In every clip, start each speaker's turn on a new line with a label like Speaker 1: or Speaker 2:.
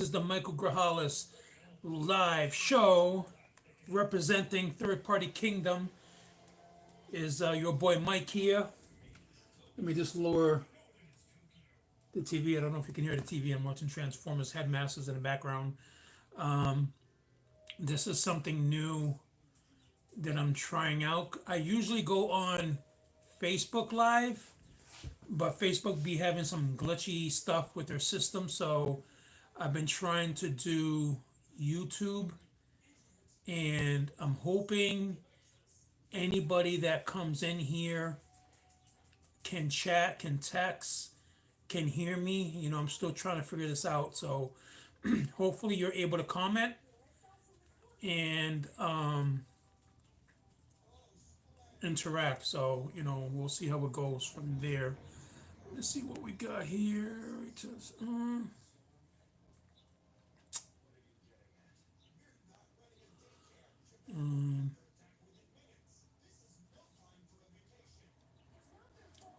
Speaker 1: is the Michael Grajales live show representing Third Party Kingdom. Is your boy Mike here? Let me just lower the TV. I don't know if you can hear the TV. I'm watching Transformers Headmasters in the background. This is something new that I'm trying out. I usually go on Facebook Live, but Facebook be having some glitchy stuff with their system, so I've been trying to do YouTube, and I'm hoping anybody that comes in here can chat, can text, can hear me. I'm still trying to figure this out. So hopefully you're able to comment and interact. So, we'll see how it goes from there. Let's see what we got here.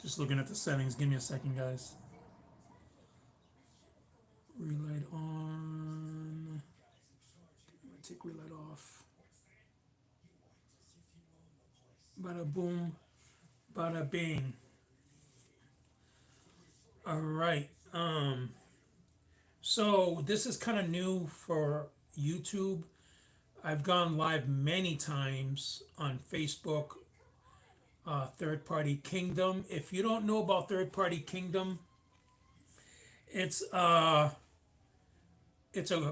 Speaker 1: Just looking at the settings. Give me a second, guys. Relight on. Take relight off. Bada boom, bada bing. All right. So this is kind of new for YouTube. I've gone live many times on Facebook. Third Party Kingdom. If you don't know about Third Party Kingdom, it's a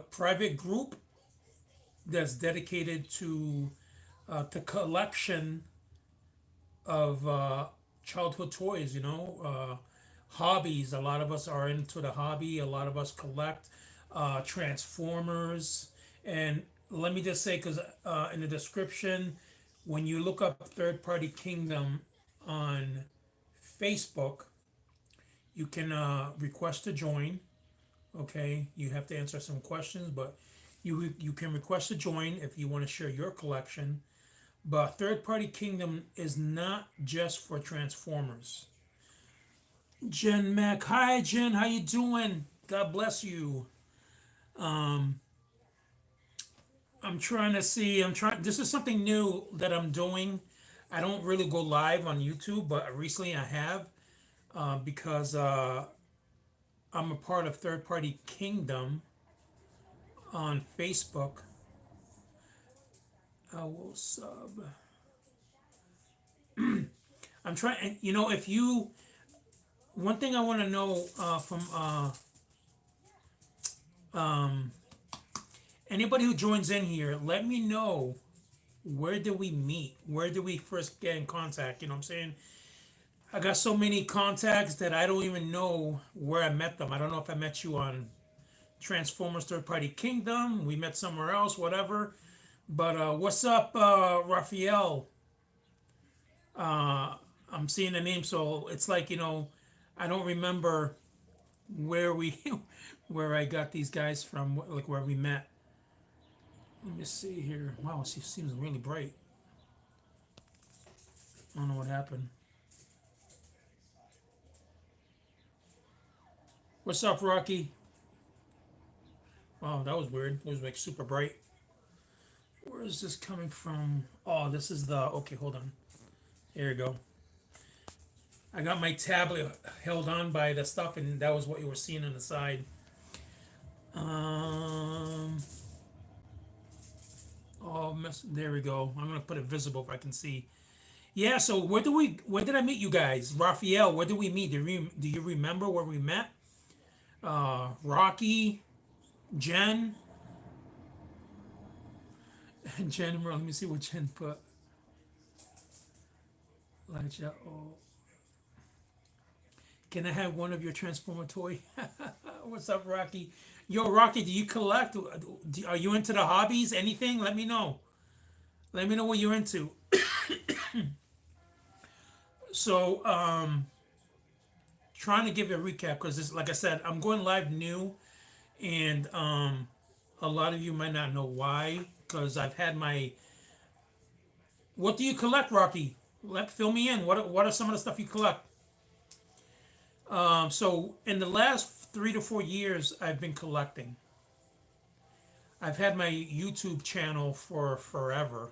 Speaker 1: private group that's dedicated to the collection of childhood toys. Hobbies. A lot of us are into the hobby. A lot of us collect Transformers. And let me just say, because in the description, when you look up Third Party Kingdom on Facebook, you can request to join. Okay, you have to answer some questions, but you can request to join if you want to share your collection. But Third Party Kingdom is not just for Transformers. Jen Mac, hi Jen, how you doing? God bless you. I'm trying to see. This is something new that I'm doing. I don't really go live on YouTube, but recently I have because I'm a part of Third Party Kingdom on Facebook. I will sub. I'm trying, and if you, one thing I want to know from anybody who joins in here, let me know, where did we meet? Where did we first get in contact? You know what I'm saying? I got so many contacts that I don't even know where I met them. I don't know if I met you on Transformers Third Party Kingdom. We met somewhere else, whatever. But what's up, Raphael? I'm seeing the name, so it's like, I don't remember where we where I got these guys from, like where we met. Let me see here. Wow, it seems really bright. I don't know what happened. What's up, Rocky? Wow, that was weird. It was like super bright. Where is this coming from? Oh, this is the, okay, hold on. Here you go. I got my tablet held on by the stuff, and that was what you were seeing on the side. There we go. I'm gonna put it visible if I can see. Yeah. So where did I meet you guys? Raphael, where did we meet? Do you remember where we met? Rocky, Jen, Jen. Let me see what Jen put. Elijah. Oh. Can I have one of your Transformer toy? What's up, Rocky? Yo, Rocky, do you collect? Are you into the hobbies? Anything? Let me know. Let me know what you're into. So, trying to give you a recap because this, like I said, I'm going live new, and a lot of you might not know why, because I've had my. What do you collect, Rocky? Fill me in. What are some of the stuff you collect? So in the last 3 to 4 years, I've been collecting. I've had my YouTube channel for forever,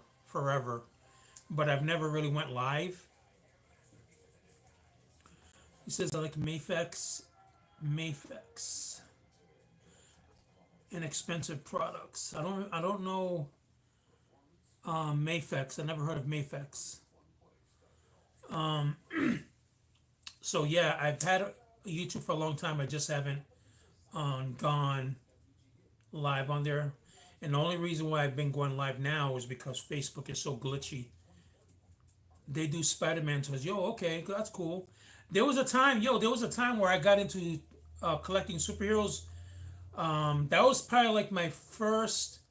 Speaker 1: but I've never really went live. He says I like Mafex, inexpensive products. I don't know Mafex. I never heard of Mafex. So yeah, I've had YouTube for a long time. I just haven't gone live on there. And the only reason why I've been going live now is because Facebook is so glitchy. They do Spider-Man toys. Yo, okay, that's cool. There was a time where I got into collecting superheroes. That was probably like my first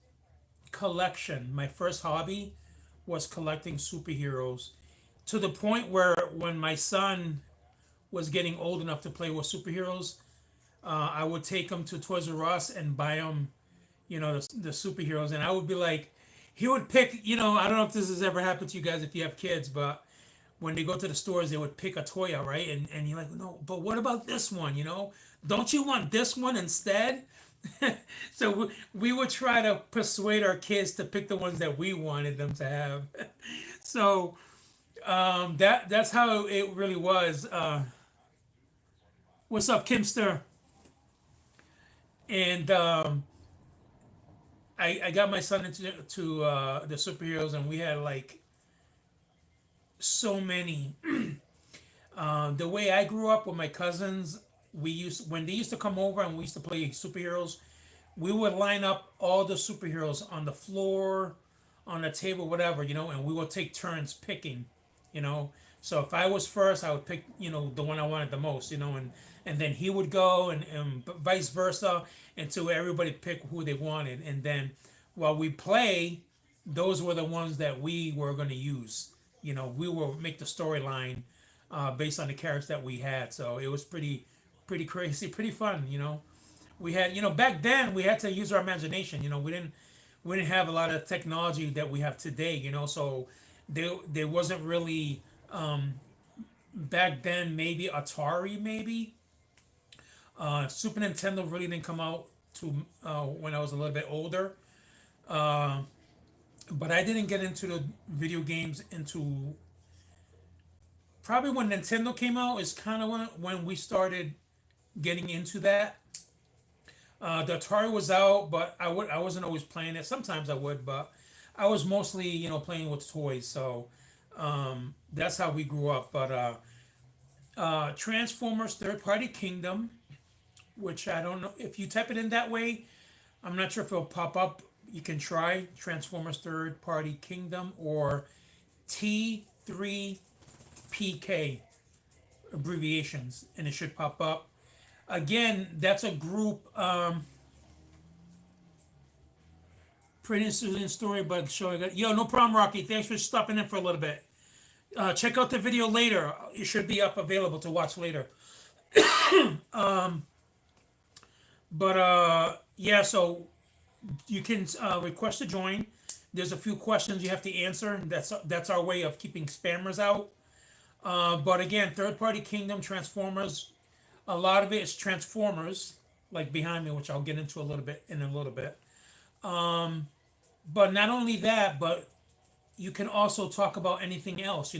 Speaker 1: collection. My first hobby was collecting superheroes. To the point where when my son was getting old enough to play with superheroes, I would take him to Toys R Us and buy him, the superheroes, and I would be like, he would pick, I don't know if this has ever happened to you guys if you have kids, but when they go to the stores, they would pick a toy out, right? And you're like, no, but what about this one? Don't you want this one instead? So we would try to persuade our kids to pick the ones that we wanted them to have. So that's how it really was. What's up, Kimster? And I got my son into the superheroes, and we had like so many. The way I grew up with my cousins, when they used to come over and we used to play superheroes, we would line up all the superheroes on the floor, on the table, whatever, and we would take turns picking, you know. So if I was first, I would pick, the one I wanted the most, and then he would go, and vice versa, until everybody picked who they wanted. And then while we play, those were the ones that we were going to use. We will make the storyline based on the characters that we had. So it was pretty crazy, pretty fun. We had, back then we had to use our imagination. We didn't have a lot of technology that we have today. So there wasn't really back then. Maybe Atari, maybe Super Nintendo really didn't come out to when I was a little bit older. But I didn't get into the video games into probably when Nintendo came out is kind of when we started getting into that. The Atari was out, but I wasn't always playing it. Sometimes I would, but I was mostly playing with toys. So that's how we grew up. But Transformers Third Party Kingdom, which I don't know if you type it in that way, I'm not sure if it'll pop up. You can try Transformers Third Party Kingdom or T3PK abbreviations, and it should pop up. Again, that's a group. Pretty interesting story, but showing it. Yo, no problem, Rocky. Thanks for stopping in for a little bit. Check out the video later. It should be up available to watch later. But yeah, so you can request to join. There's a few questions you have to answer. That's our way of keeping spammers out. But again, Third Party Kingdom, Transformers. A lot of it is Transformers, like behind me, which I'll get into in a little bit. But not only that, but you can also talk about anything else.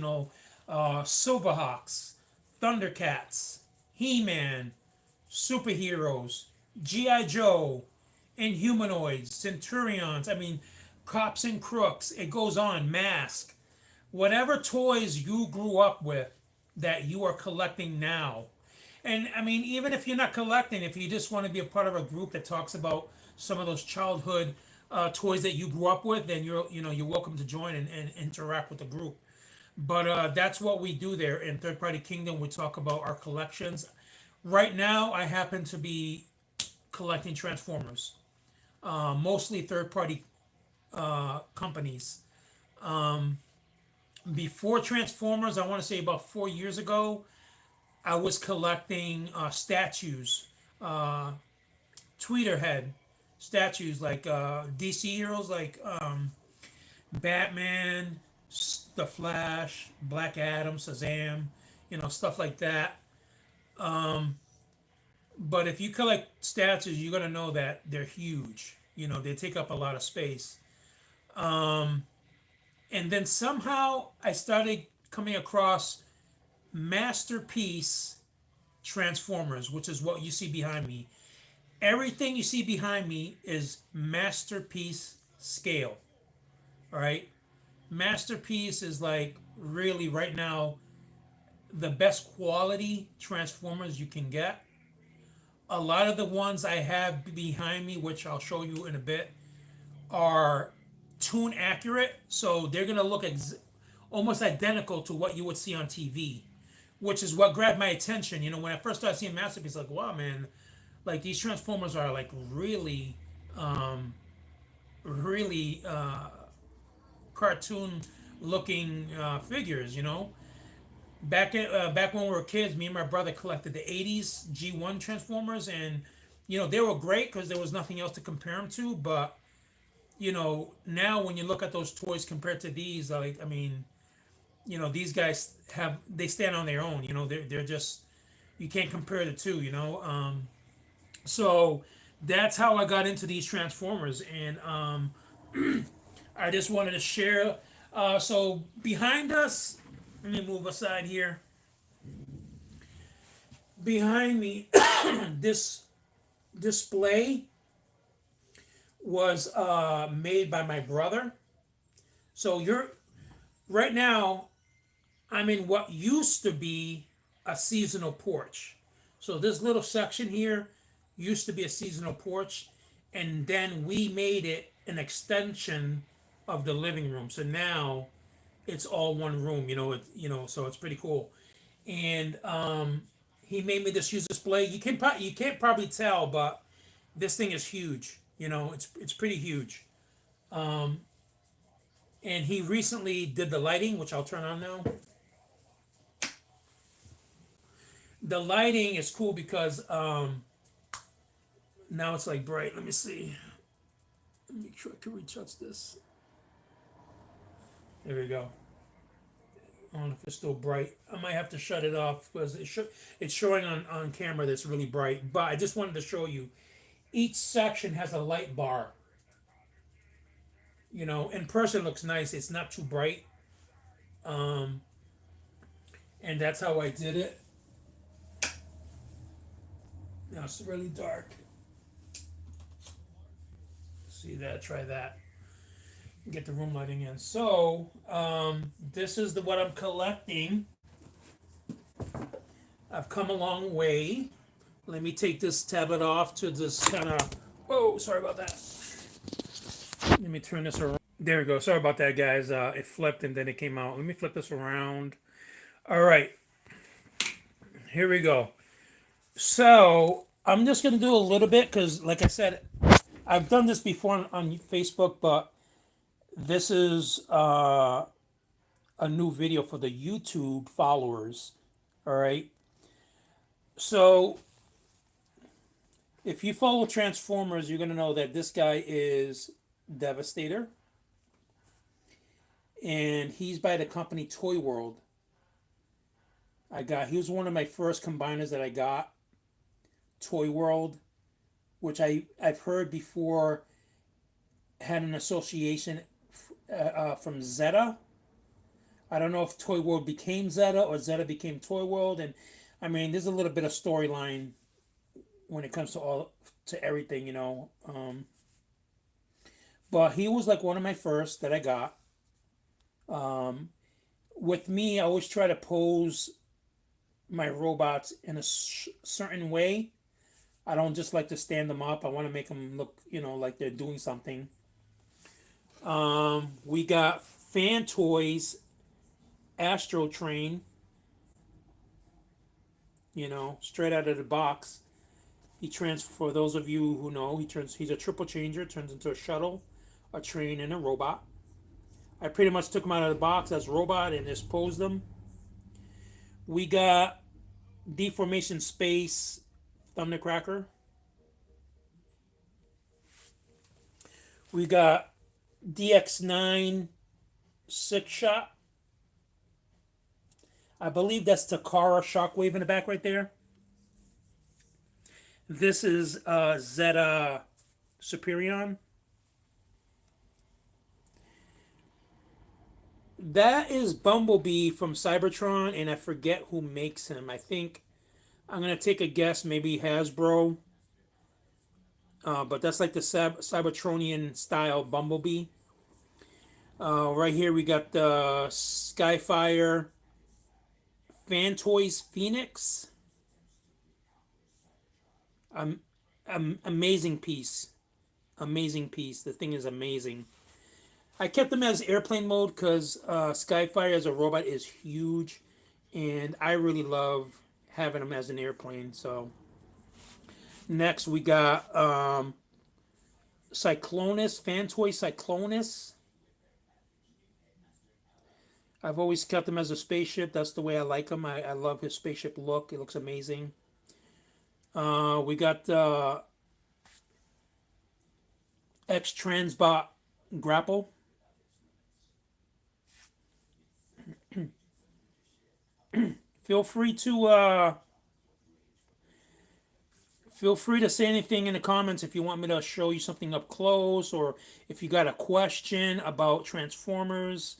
Speaker 1: Silverhawks, Thundercats, He-Man, superheroes, GI Joe, Inhumanoids, Centurions. I mean, Cops and Crooks. It goes on. Mask. Whatever toys you grew up with that you are collecting now. And I mean, even if you're not collecting, if you just want to be a part of a group that talks about some of those childhood toys that you grew up with, then you're welcome to join and interact with the group. But that's what we do there in Third Party Kingdom. We talk about our collections. Right now, I happen to be collecting Transformers, mostly third party companies. Before Transformers, I want to say about 4 years ago, I was collecting statues, Tweeterhead statues, like DC heroes like Batman, the Flash, Black Adam, Shazam, stuff like that. But if you collect statues, you're gonna know that they're huge. They take up a lot of space. And then somehow I started coming across masterpiece transformers, which is what you see behind me. Everything you see behind me is masterpiece scale. All right. Masterpiece is like really right now the best quality transformers you can get. A lot of the ones I have behind me, which I'll show you in a bit, are tune accurate, so they're gonna look almost identical to what you would see on TV, which is what grabbed my attention. When I first started seeing Masterpiece, like, wow, man, like these Transformers are like really, really cartoon looking figures. Back when we were kids, me and my brother collected the '80s G1 Transformers, and they were great because there was nothing else to compare them to. But now when you look at those toys compared to these, like, I mean, these guys they stand on their own. They're just, you can't compare the two. So that's how I got into these Transformers, and I just wanted to share. So behind us, let me move aside here. Behind me, this display was made by my brother. So right now, I'm in what used to be a seasonal porch. So this little section here used to be a seasonal porch, and then we made it an extension of the living room. So now it's all one room. So it's pretty cool. And he made me this huge display. You can't probably tell, but this thing is huge. It's pretty huge. And he recently did the lighting, which I'll turn on now. The lighting is cool because now it's like bright. Let me see. Let me make sure I can retouch this. There we go. I don't know if it's still bright. I might have to shut it off because it's showing on camera that's really bright. But I just wanted to show you. Each section has a light bar. In person it looks nice. It's not too bright. And that's how I did it. Now it's really dark. See that? Try that. Get the room lighting in. So this is what I'm collecting. I've come a long way. Let me take this tablet off to this kind of. Whoa, sorry about that. Let me turn this around. There we go. Sorry about that, guys. It flipped and then it came out. Let me flip this around. All right. Here we go. So I'm just going to do a little bit because, like I said, I've done this before on Facebook, but this is a new video for the YouTube followers. All right. So if you follow Transformers, you're going to know that this guy is Devastator. And he's by the company Toy World. He was one of my first combiners that I got. Toy World, which I've heard before had an association from Zeta. I don't know if Toy World became Zeta or Zeta became Toy World, and I mean there's a little bit of storyline when it comes to everything, but he was like one of my first that I got. With me, I always try to pose my robots in a certain way. I don't just like to stand them up. I want to make them look, like they're doing something. We got Fan Toys, Astro Train. Straight out of the box. For those of you who know, he's a triple changer, turns into a shuttle, a train, and a robot. I pretty much took him out of the box as a robot and just posed them. We got Deformation Space, Thundercracker. We got DX9, Six Shot. I believe that's Takara Shockwave in the back right there. This is Zeta Superion. That is Bumblebee from Cybertron, and I forget who makes him. I think I'm gonna take a guess, maybe Hasbro. But that's like the Cybertronian style Bumblebee. Right here we got the Skyfire Fan Toys Phoenix. Um, amazing piece. Amazing piece. The thing is amazing. I kept them as airplane mode because Skyfire as a robot is huge, and I really love having him as an airplane. So next we got Cyclonus, Fantoy Cyclonus. I've always kept him as a spaceship. That's the way I like him. I love his spaceship look. It looks amazing. We got X Transbot Grapple. Feel free to say anything in the comments if you want me to show you something up close, or if you got a question about Transformers,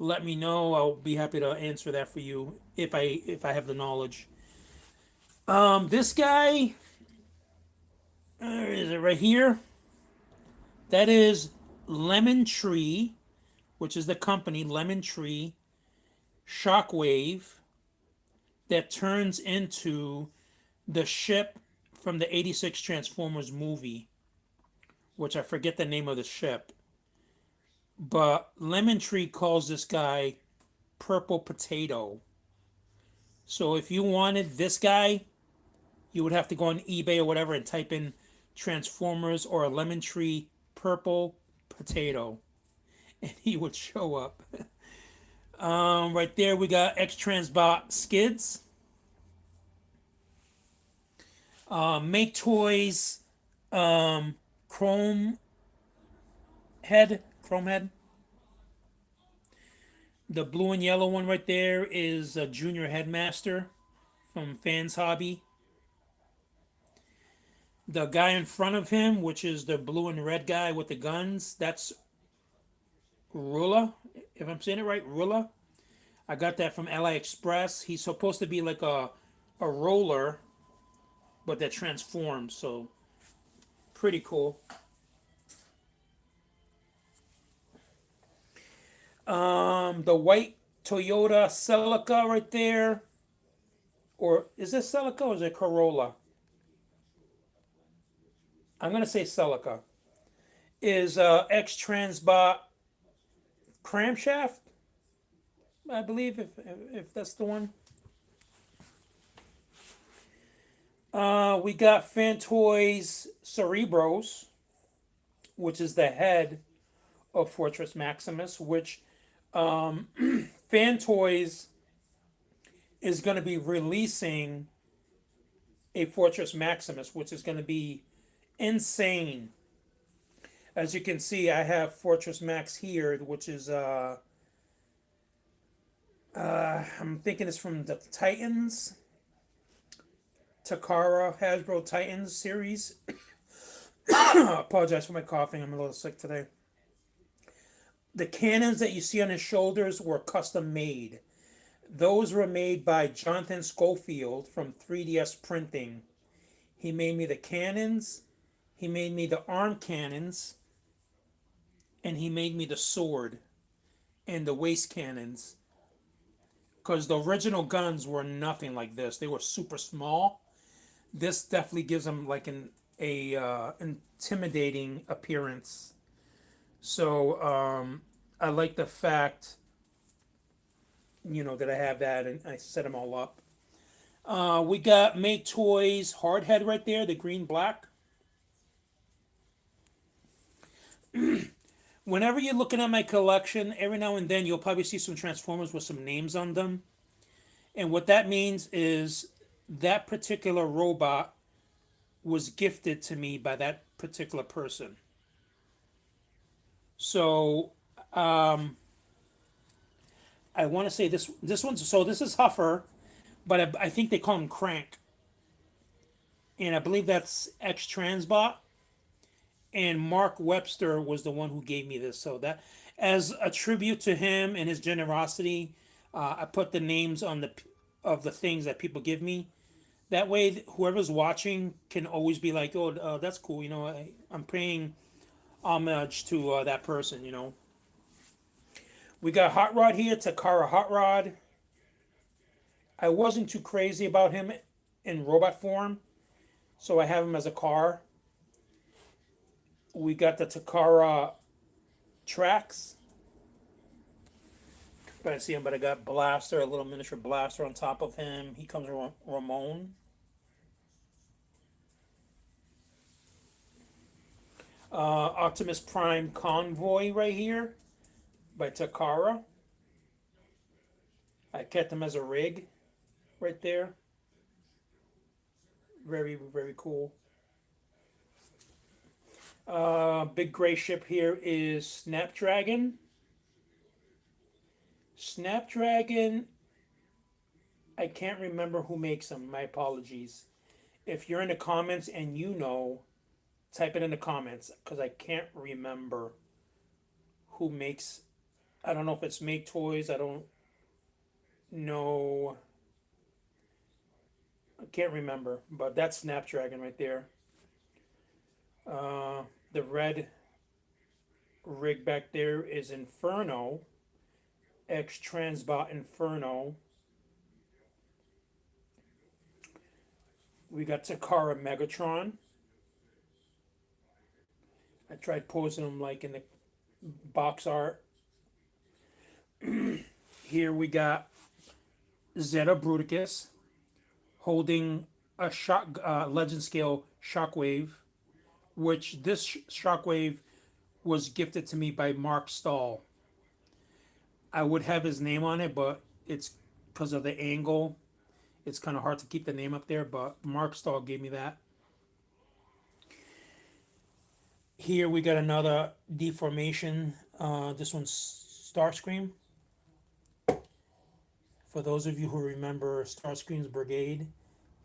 Speaker 1: let me know. I'll be happy to answer that for you if I have the knowledge. This guy, is it right here? That is Lemon Tree, which is the company Lemon Tree Shockwave, that turns into the ship from the 86 Transformers movie, which I forget the name of the ship. But Lemon Tree calls this guy Purple Potato. So if you wanted this guy, you would have to go on eBay or whatever and type in Transformers or a Lemon Tree Purple Potato, and he would show up. Right there we got X Transbot Skids. Make Toys Chrome Head. The blue and yellow one right there is a Junior Headmaster from Fans Hobby. The guy in front of him, which is the blue and red guy with the guns, that's Rula, if I'm saying it right, Rula. I got that from AliExpress. He's supposed to be like a roller, but that transforms, so pretty cool. The white Toyota Celica right there, or is it Celica or is it Corolla? I'm gonna say Celica. Is X Transbot Cramshaft, I believe, if that's the one. We got Fantoys Cerebros, which is the head of Fortress Maximus, which Fantoys is going to be releasing a Fortress Maximus, which is going to be insane. As you can see, I have Fortress Max here, which is I'm thinking it's from the Titans, Takara Hasbro Titans series. Apologize for my coughing. I'm a little sick today. The cannons that you see on his shoulders were custom made. Those were made by Jonathan Schofield from 3DS Printing. He made me the cannons, he made me the arm cannons, and he made me the sword and the waist cannons. Because the original guns were nothing like this. They were super small. This definitely gives them like intimidating appearance. So I like the fact, that I have that and I set them all up. We got Make Toys Hardhead right there, the green black. Whenever you're looking at my collection, every now and then you'll probably see some Transformers with some names on them. And what that means is that particular robot was gifted to me by that particular person. So I want to say this one's, so this is Huffer, but I think they call him Crank, and I believe that's X Transbot, and Mark Webster was the one who gave me this. So that, as a tribute to him and his generosity, I put the names on of the things that people give me. That way, whoever's watching can always be like, "Oh, that's cool." I'm paying homage to that person. We got Hot Rod here, Takara Hot Rod. I wasn't too crazy about him in robot form, so I have him as a car. We got the Takara tracks. But I see him, but I got Blaster, a little miniature Blaster on top of him. He comes with Ramon. Optimus Prime Convoy right here by Takara. I kept him as a rig right there. Very, very cool. Big gray ship here is Snapdragon. Snapdragon, I can't remember who makes them. My apologies. If you're in the comments and you know, type it in the comments because I can't remember who makes. I don't know if it's Make Toys. I don't know. I can't remember, but that's Snapdragon right there. The red rig back there is Inferno. X Transbot Inferno. We got Takara Megatron. I tried posing him like in the box art. Here we got Zeta Bruticus holding a legend scale Shockwave, which this Shockwave was gifted to me by Mark Stahl. I would have his name on it, but it's because of the angle. It's kind of hard to keep the name up there, but Mark Stahl gave me that. Here we got another deformation. This one's Starscream. For those of you who remember Starscream's Brigade,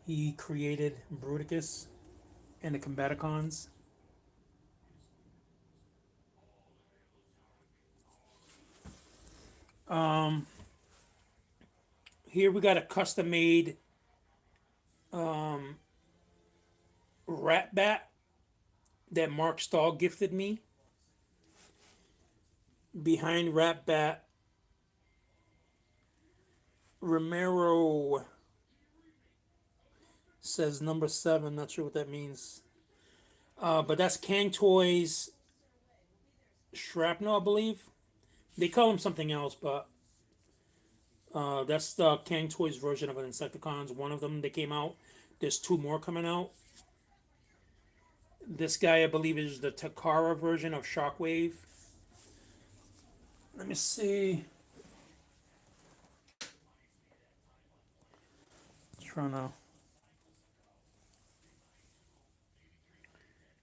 Speaker 1: he created Bruticus and the Combaticons. Here we got a custom-made Rat Bat that Mark Stahl gifted me. Behind Rat Bat, Romero says number 7. Not sure what that means. But that's Kang Toys Shrapnel, I believe. They call him something else, but that's the Kang Toys version of an Insecticons. One of them, they came out. There's 2 more coming out. This guy, I believe, is the Takara version of Shockwave. Let me see. Trying to.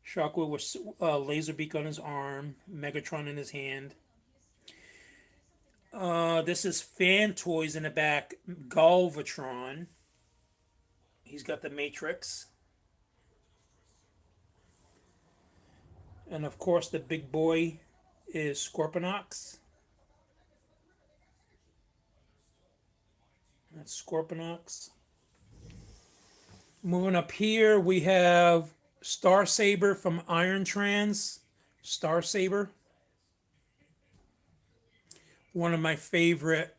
Speaker 1: Shockwave with Laserbeak on his arm, Megatron in his hand. This is Fan Toys in the back, Galvatron. He's got the Matrix. And of course, the big boy is Scorponok. That's Scorponok. Moving up here, we have Star Saber from Iron Trans. Star Saber. One of my favorite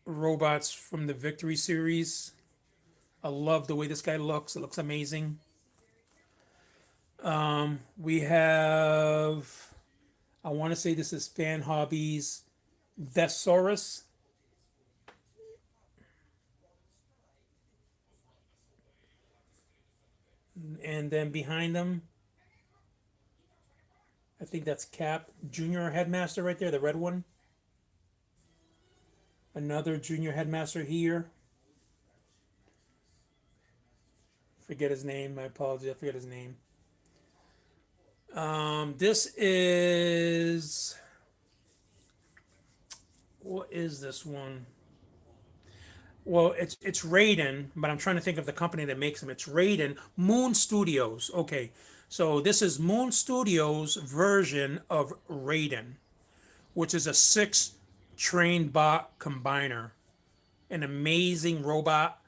Speaker 1: robots from the Victory series. I love the way this guy looks. It looks amazing. We have, I want to say this is Fan Hobbies, Thesaurus. And then behind them, I think that's Cap, Junior Headmaster right there, the red one. Another Junior Headmaster here. Forget his name. My apologies. I forget his name. This is, what is this one? Well, it's Raiden, but I'm trying to think of the company that makes them. It's Raiden Moon Studios. Okay, So this is Moon Studios' version of Raiden, which is a six train bot combiner. An amazing robot.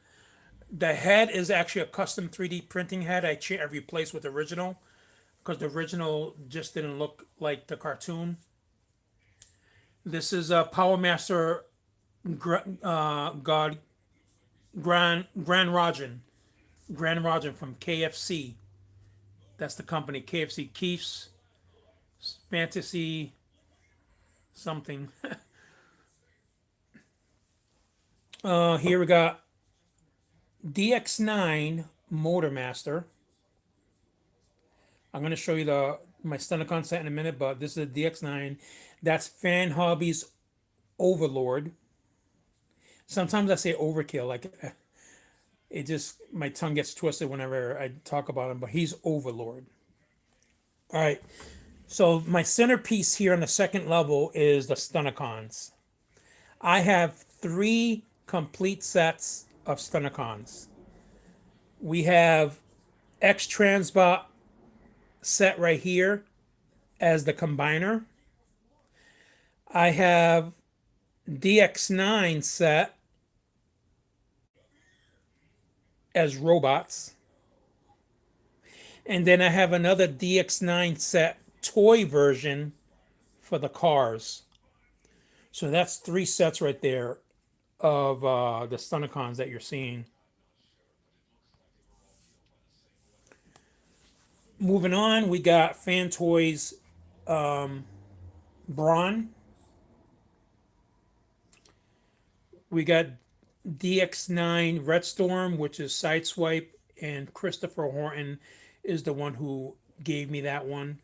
Speaker 1: The head is actually a custom 3D printing head. I replaced with the original because the original just didn't look like the cartoon. This is a Power Master God Grand Rajan from KFC. That's the company KFC Keef's Fantasy something. Here we got DX9 Motor Master. I'm going to show you my Stunticon set in a minute, but this is a DX9. That's Fan Hobby's Overlord. Sometimes I say overkill, like it just my tongue gets twisted whenever I talk about him, but he's Overlord. All right. So my centerpiece here on the second level is the Stunticons. I have three complete sets of Stunticons. We have X Transbot set right here as the combiner. I have DX9 set as robots. And then I have another DX9 set toy version for the cars. So that's three sets right there of the Stunticons that you're seeing. Moving on, we got Fan Toys Braun. We got DX9 Red Storm, which is Sideswipe, and Christopher Horton is the one who gave me that one.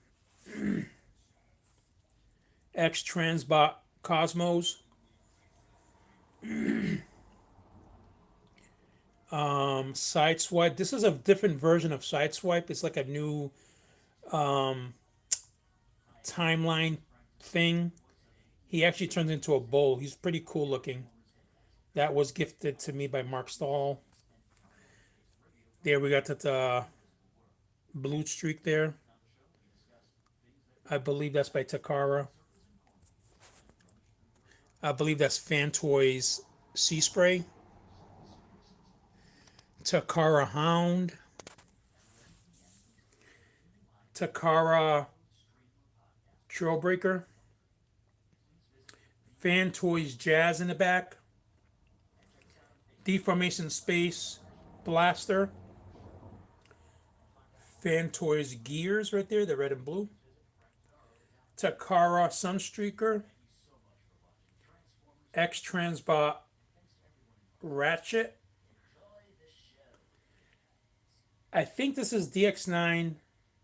Speaker 1: X Transbot Cosmos. Sideswipe. This is a different version of Sideswipe. It's like a new timeline thing. He actually turns into a bull. He's pretty cool looking. That was gifted to me by Mark Stahl. There we got that blue streak there. I believe that's by Takara. I believe that's Fan Toys Sea Spray. Takara Hound. Takara Trailbreaker. Fan Toys Jazz in the back. Deformation Space Blaster. Fan Toys Gears right there, the red and blue. Takara Sunstreaker. X Transbot Ratchet. I think this is DX9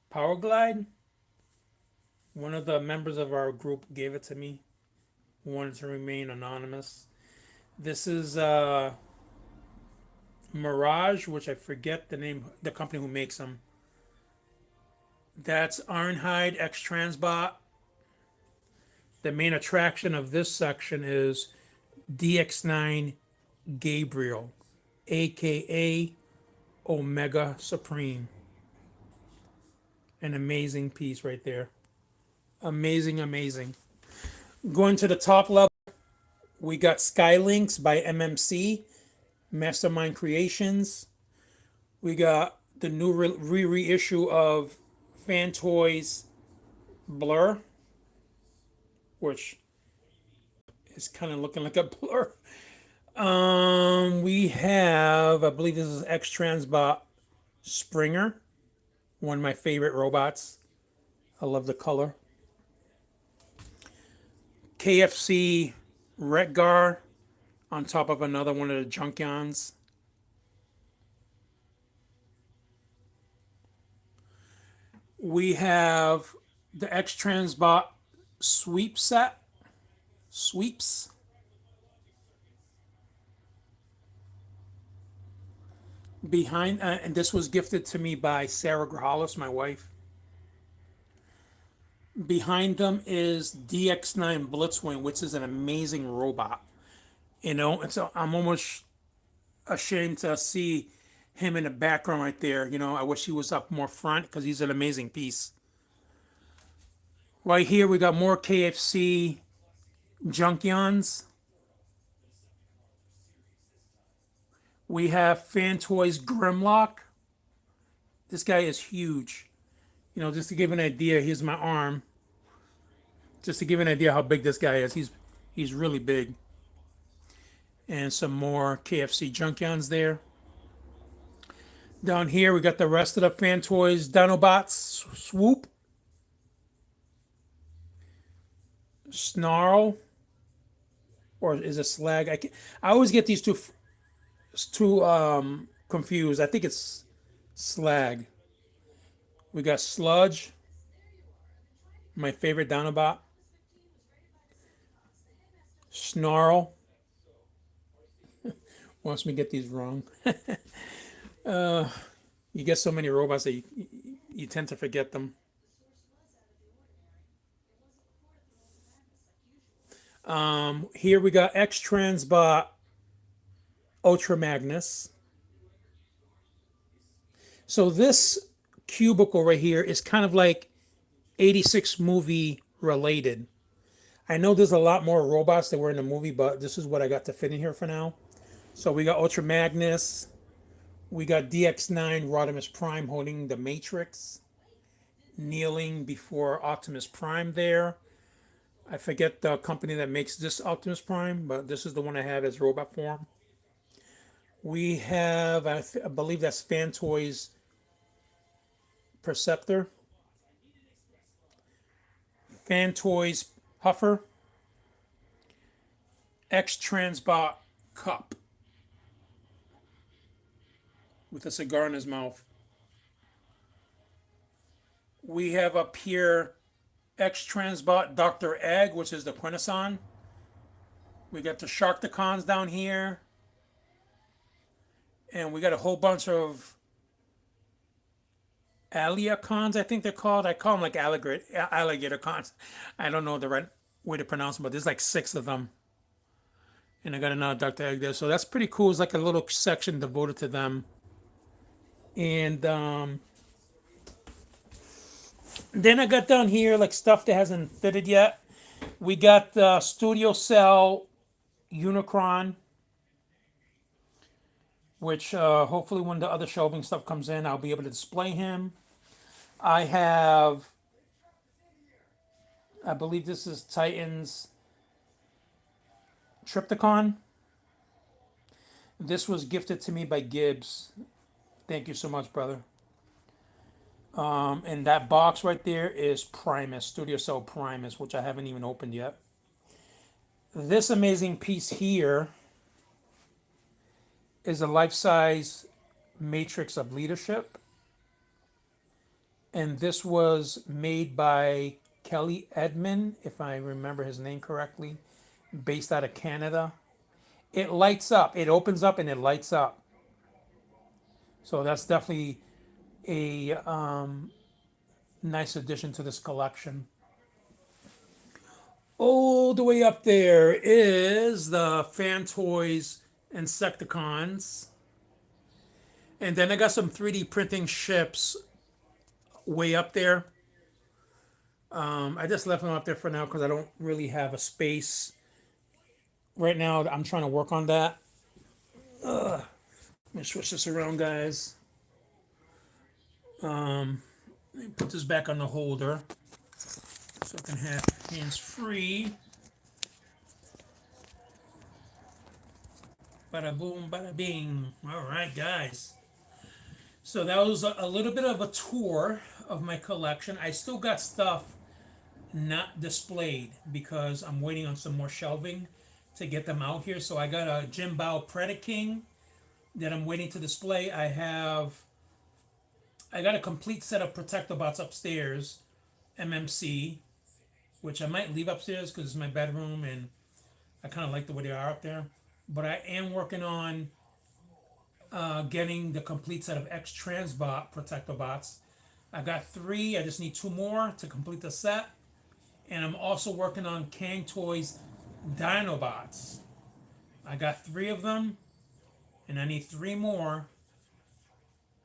Speaker 1: Power Glide. One of the members of our group gave it to me. Wanted to remain anonymous. This is Mirage, which I forget the name, the company who makes them. That's Ironhide X Transbot. The main attraction of this section is DX9 Gabriel, aka Omega Supreme. An amazing piece right there. Amazing, amazing. Going to the top level, we got Skylinks by MMC, Mastermind Creations. We got the new reissue of Fan Toys Blur, which is kind of looking like a blur. We have, I believe this is X Transbot Springer, one of my favorite robots. I love the color. KFC Retgar on top of another one of the Junkions. We have the X Transbot Sweep set. Sweeps. Behind, and this was gifted to me by Sarah Grajales, my wife. Behind them is DX9 Blitzwing, which is an amazing robot. You know, and so I'm almost ashamed to see him in the background right there. You know, I wish he was up more front because he's an amazing piece. Right here, we got more KFC Junkions. We have Fan Toys Grimlock. This guy is huge. You know, just to give an idea, here's my arm. Just to give an idea how big this guy is. He's really big. And some more KFC Junkions there. Down here, we got the rest of the Fan Toys Dinobots Swoop. Snarl. Or is it Slag? I always get these two confused. I think it's Slag. We got Sludge, my favorite Dinobot. Snarl. Wants me to get these wrong. You get so many robots that you tend to forget them. Here we got X Transbot Ultra Magnus. So this cubicle right here is kind of like 86 movie related. I know there's a lot more robots that were in the movie, but this is what I got to fit in here for now. So we got Ultra Magnus. We got DX9 Rodimus Prime holding the Matrix, kneeling before Optimus Prime there. I forget the company that makes this Optimus Prime, but this is the one I have as robot form. We have, I believe that's Fan Toys Perceptor. Fan Toys Huffer. X Transbot Cup with a cigar in his mouth. We have up here X Transbot Dr. Egg, which is the Quintesson. We got the Sharkticons down here. And we got a whole bunch of Aliacons, I think they're called. I call them like alligator cons. I don't know the right way to pronounce them, but there's like 6 of them. And I got another Dr. Egg there. So that's pretty cool. It's like a little section devoted to them. And then I got down here like stuff that hasn't fitted yet. We got the Studio Cell Unicron, which hopefully when the other shelving stuff comes in, I'll be able to display him. I have, I believe this is Titan's Triptychon. This was gifted to me by Gibbs. Thank you so much, brother. And that box right there is Primus, Studio Cell Primus, which I haven't even opened yet. This amazing piece here is a life-size Matrix of Leadership. And this was made by Kelly Edmond, if I remember his name correctly, based out of Canada. It lights up. It opens up and it lights up. So that's definitely a nice addition to this collection. All the way up there is the Fan Toys Insecticons. And then I got some 3D printing ships way up there. I just left them up there for now because I don't really have a space. Right now, I'm trying to work on that. Let me switch this around, guys. Let me put this back on the holder so I can have hands free. Bada boom, bada bing. All right, guys. So that was a little bit of a tour of my collection. I still got stuff not displayed because I'm waiting on some more shelving to get them out here. So I got a Jim Bao Predaking that I'm waiting to display. I got a complete set of Protectobots upstairs, MMC, which I might leave upstairs because it's my bedroom and I kind of like the way they are up there. But I am working on getting the complete set of X Transbot Protectobots. I got 3. I just need 2 more to complete the set. And I'm also working on Kang Toys Dinobots. I got 3 of them, and I need 3 more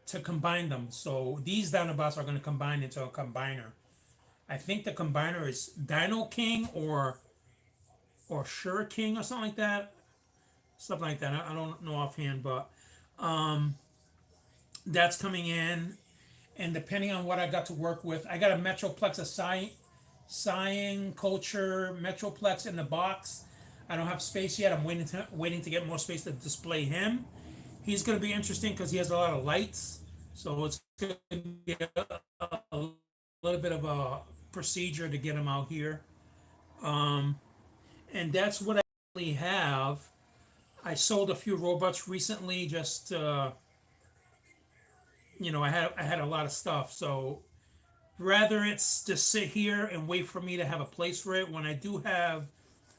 Speaker 1: to combine them. So these Dinobots are going to combine into a combiner. I think the combiner is Dino King or Sure King or something like that. Something like that. I don't know offhand, but that's coming in. And depending on what I got to work with, I got a Metroplex, a Cyan Culture Metroplex in the box. I don't have space yet. I'm waiting to get more space to display him. He's going to be interesting because he has a lot of lights, so it's going to be a little bit of a procedure to get him out here. And that's what I really have. I sold a few robots recently. Just I had a lot of stuff, so rather it's just sit here and wait for me to have a place for it. When I do have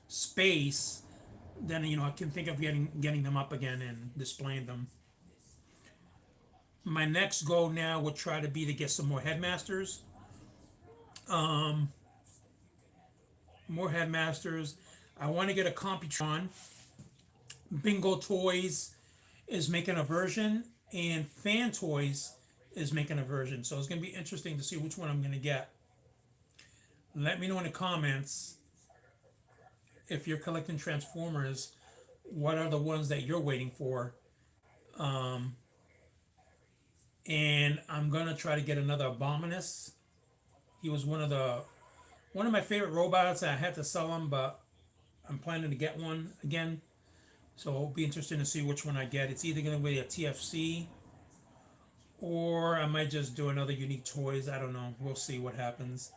Speaker 1: space, then I can think of getting them up again and displaying them. My next goal now would try to be to get some more headmasters. More headmasters. I want to get a Computron. Bingo Toys is making a version, and Fan Toys is making a version. So it's going to be interesting to see which one I'm going to get. Let me know in the comments if you're collecting Transformers, what are the ones that you're waiting for. And I'm gonna try to get another Abominus. He was one of my favorite robots. I had to sell him, but I'm planning to get one again. So it'll be interesting to see which one I get. It's either gonna be a TFC or I might just do another Unique Toys. I don't know. We'll see what happens.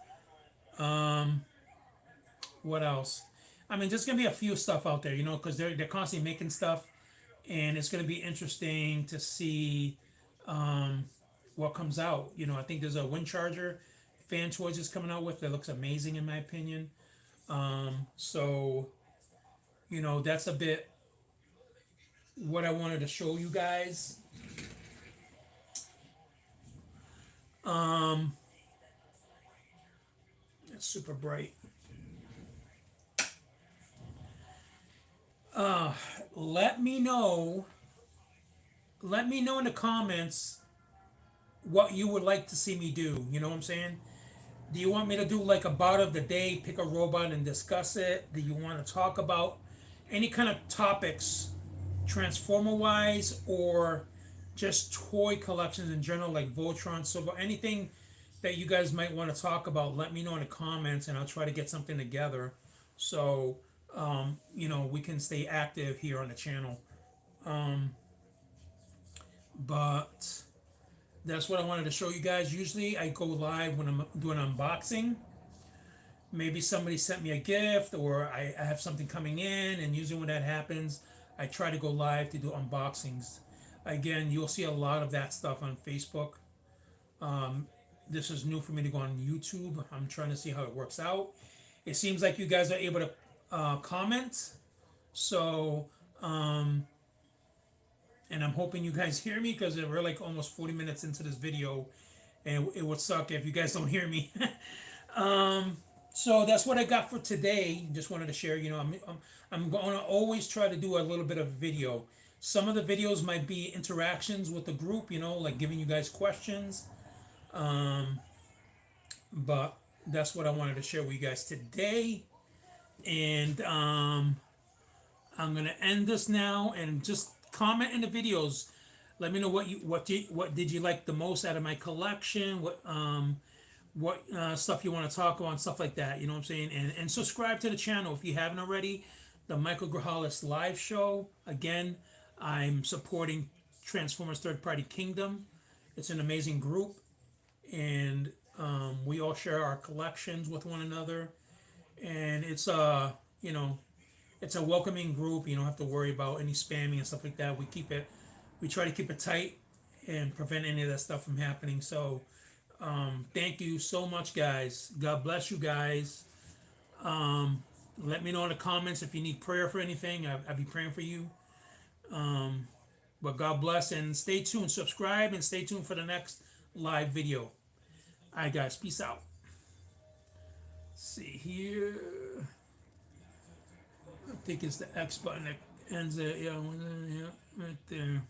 Speaker 1: What else? I mean, there's gonna be a few stuff out there, because they're constantly making stuff, and it's gonna be interesting to see what comes out. I think there's a wind charger Fan Toys is coming out with that looks amazing in my opinion. So that's a bit what I wanted to show you guys. It's super bright. Let me know in the comments what you would like to see me do. You know what I'm saying? Do you want me to do like a bot of the day, pick a robot and discuss it? Do you want to talk about any kind of topics, Transformer wise, or just toy collections in general, like Voltron, Silver, anything that you guys might want to talk about? Let me know in the comments, and I'll try to get something together so we can stay active here on the channel. But that's what I wanted to show you guys. Usually I go live when I'm doing unboxing. Maybe somebody sent me a gift, or I have something coming in, and usually when that happens, I try to go live to do unboxings. Again, you'll see a lot of that stuff on Facebook. This is new for me to go on YouTube. I'm trying to see how it works out. It seems like you guys are able to comment. So, and I'm hoping you guys hear me, because we're like almost 40 minutes into this video, and it would suck if you guys don't hear me. So that's what I got for today. Just wanted to share. I'm going to always try to do a little bit of video. Some of the videos might be interactions with the group, like giving you guys questions. But that's what I wanted to share with you guys today. And I'm gonna end this now, and just comment in the videos. Let me know what did you like the most out of my collection. What stuff you want to talk about and stuff like that. You know what I'm saying? And subscribe to the channel if you haven't already. The Michael Grajales live show. Again, I'm supporting Transformers Third Party Kingdom. It's an amazing group, and we all share our collections with one another, and it's a welcoming group. You don't have to worry about any spamming and stuff like that. We try to keep it tight and prevent any of that stuff from happening. So thank you so much, guys. God bless you guys. Let me know in the comments if you need prayer for anything. I'll be praying for you. But God bless, and stay tuned. Subscribe and stay tuned for the next live video. All right, guys. Peace out. Let's see here. I think it's the X button that ends it. Yeah, right there.